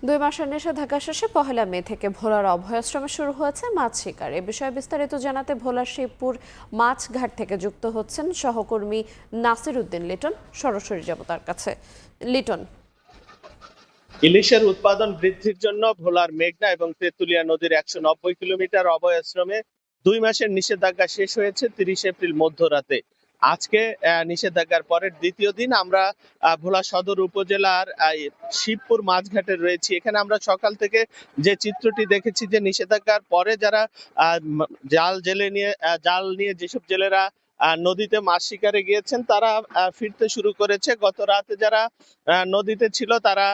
2 মাসের নিষেধাজ্ঞা শেষে 1 মে থেকে ভোলার অভয়াশ্রমে শুরু হয়েছে মাছ শিকার। এ বিষয়ে বিস্তারিত জানাতে ভোলার শিবপুর মাছঘাট থেকে যুক্ত হচ্ছেন সহকর্মী নাসির উদ্দিন লিটন। সরাসরি যাব তার কাছে। লিটন, ইলিশের উৎপাদন বৃদ্ধির জন্য ভোলার মেঘনা এবং তেঁতুলিয়া নদীর 190 কিলোমিটার অভয়াশ্রমে 2 মাসের নিষেধাজ্ঞা শেষ হয়েছে 30 এপ্রিল মধ্যরাতে। আজকে নিষেধাজ্ঞার পরের দ্বিতীয় দিন আমরা ভোলা সদর উপজেলার শিবপুর মাছঘাটে রয়েছি। এখানে আমরা সকাল থেকে যে চিত্রটি দেখেছি যে নিষেধাজ্ঞার পরে যারা জাল নিয়ে যেসব জেলেরা নদীতে মাছ শিকারে গিয়েছেন তারা ফিরতে শুরু করেছে। গত রাতে যারা নদীতে ছিল তারা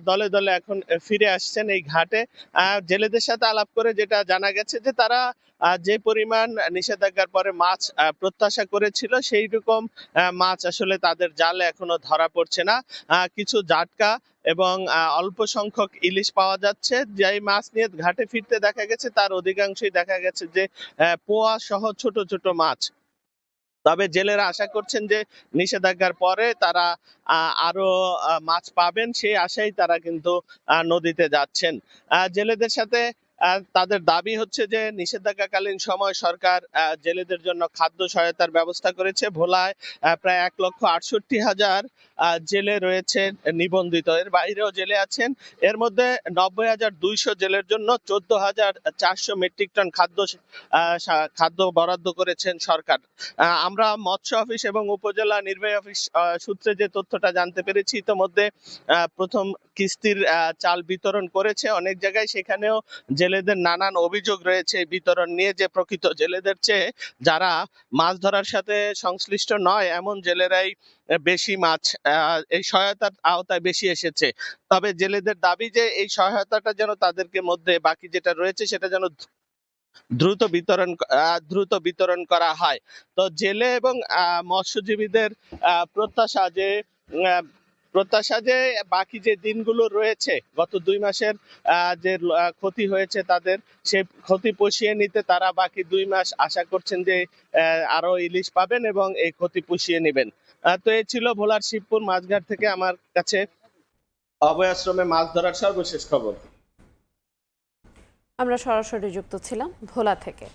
দলে দলে এখন ফিরে আসছেন এই ঘাটে। জেলেদের সাথে আলাপ করে যেটা জানা গেছে যে তারা যে পরিমাণ নিষেধাজ্ঞার পরে মাছ প্রত্যাশা করেছিল সেই রকম মাছ আসলে তাদের জালে এখনো ধরা পড়ছে না। কিছু জাটকা এবং অল্প সংখ্যক ইলিশ পাওয়া যাচ্ছে। যেই মাছ নিয়ে ঘাটে ফিরতে দেখা গেছে তার অধিকাংশই দেখা গেছে যে পোয়া সহ ছোট ছোট মাছ। তবে জেলেরা আশা করছেন যে নিষেধাজ্ঞার পরে তারা আরো মাছ পাবেন, সেই আশায় তারা কিন্তু নদীতে যাচ্ছেন। জেলেদের সাথে তাদের দাবি হচ্ছে যে নিষেধাজ্ঞাকালীন সময় সরকার জেলেদের জন্য খাদ্য সহায়তার ব্যবস্থা করেছে। ভোলায় প্রায় 1,68,000 জেলে রয়েছে নিবন্ধিত, এর বাইরেও জেলে আছেন। এর মধ্যে 90,200 জেলের জন্য 14,400 মেট্রিক টন খাদ্য বরাদ্দ করেছেন সরকার। আমরা মৎস্য অফিস এবং উপজেলা নির্বাহী অফিস সূত্রে যে তথ্যটা জানতে পেরেছি, ইতোমধ্যে প্রথম কিস্তির চাল বিতরণ করেছে অনেক জায়গায়। সেখানেও জেলেদের নানান অভিযোগ রয়েছে বিতরণ নিয়ে, যে প্রকৃত জেলেদের চেয়ে যারা মাছ ধরার সাথে সংশ্লিষ্ট নয় এমন জেলেরাই বেশি মাছ এই সহায়তার আওতায় বেশি এসেছে। তবে জেলেদের দাবি যে এই সহায়তাটা যেন তাদেরকে মধ্যে বাকি যেটা রয়েছে সেটা যেন দ্রুত বিতরণ করা হয়। তো জেলে এবং মৎস্যজীবীদের প্রত্যাশা যে বাকি যে দিনগুলো রয়েছে, গত 2 মাসের যে ক্ষতি হয়েছে তাদের, সে ক্ষতি পুষিয়ে নিতে তারা বাকি 2 মাস আশা করছেন যে আরো ইলিশ পাবেন এবং এই ক্ষতি পুষিয়ে নেবেন। তো এই ছিল ভোলার শিবপুর মাছঘাট থেকে আমার কাছে অভয়াশ্রমে মাছ ধরার সর্বশেষ খবর। আমরা সরাসরি যুক্ত ছিলাম ভোলা থেকে।